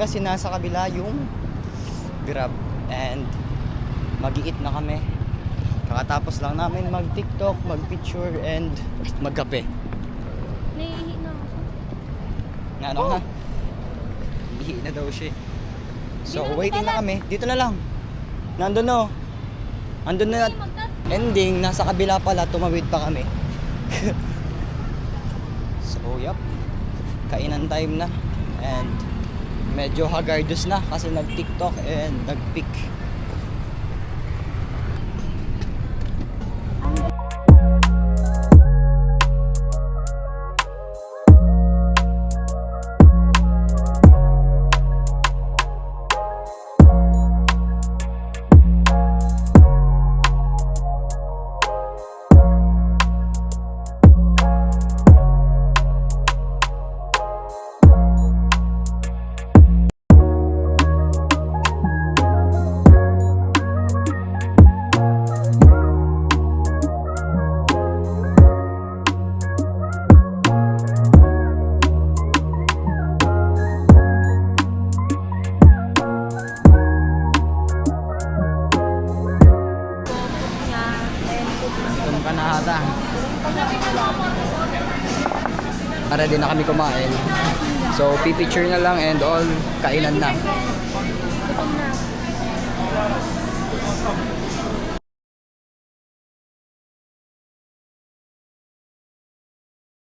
kasi nasa kabila yung Grab. And mag-i-eat na kami. Kakatapos lang namin mag-TikTok, mag-picture, and magkape. Naiihi na ako. Nga ano ha? Ihi na daw siya. So waiting na kami. Dito na lang. Nandun no. Andun na. Ending, nasa kabila pala. Tumawid pa kami. So yup. Kainan time na. And medyo haggardous na kasi nag-TikTok and nag-pic. Gutom ka na ata. Para din na kami kumain. So, pipicture na lang and all, kainan na.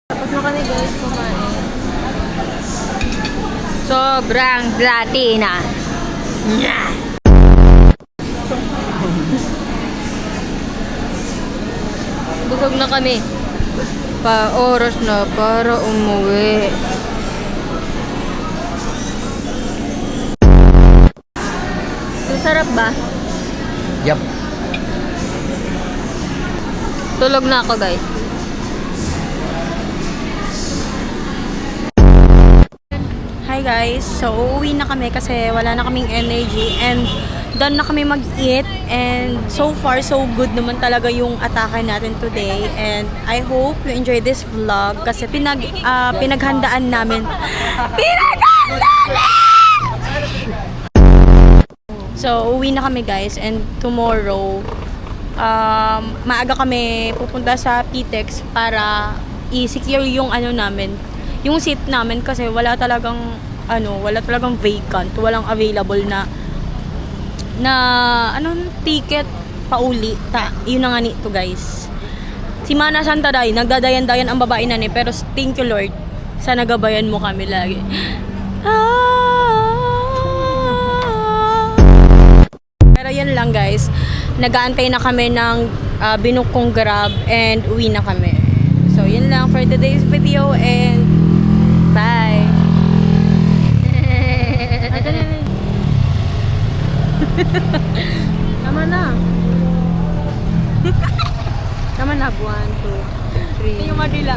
Tapos na kami guys kumain. Sobrang platina. Yeah. Busog na kami. Oras na para umuwi. Masarap ba? Yup. Tulog na ako guys. Hi guys, so uuwi na kami kasi wala na kaming energy and done na kami mag-eat and so far so good naman talaga yung atake natin today and I hope you enjoy this vlog kasi pinaghandaan namin. So uuwi na kami guys and tomorrow maaga kami pupunta sa PTEX para i-secure yung ano namin, yung seat namin kasi wala talagang vacant, walang available na ticket pauli. Yun na nga nito guys. Si Mana Santaday, nagdadayan-dayan ang babae na ni, pero thank you Lord. Sana gabayan mo kami lagi. Pero yun lang guys. Nag-aantay na kami ng binook kong Grab and uwi na kami. So yun lang for today's video and bye. Tama na. Tama na. 1, 2, 3. Yung madila.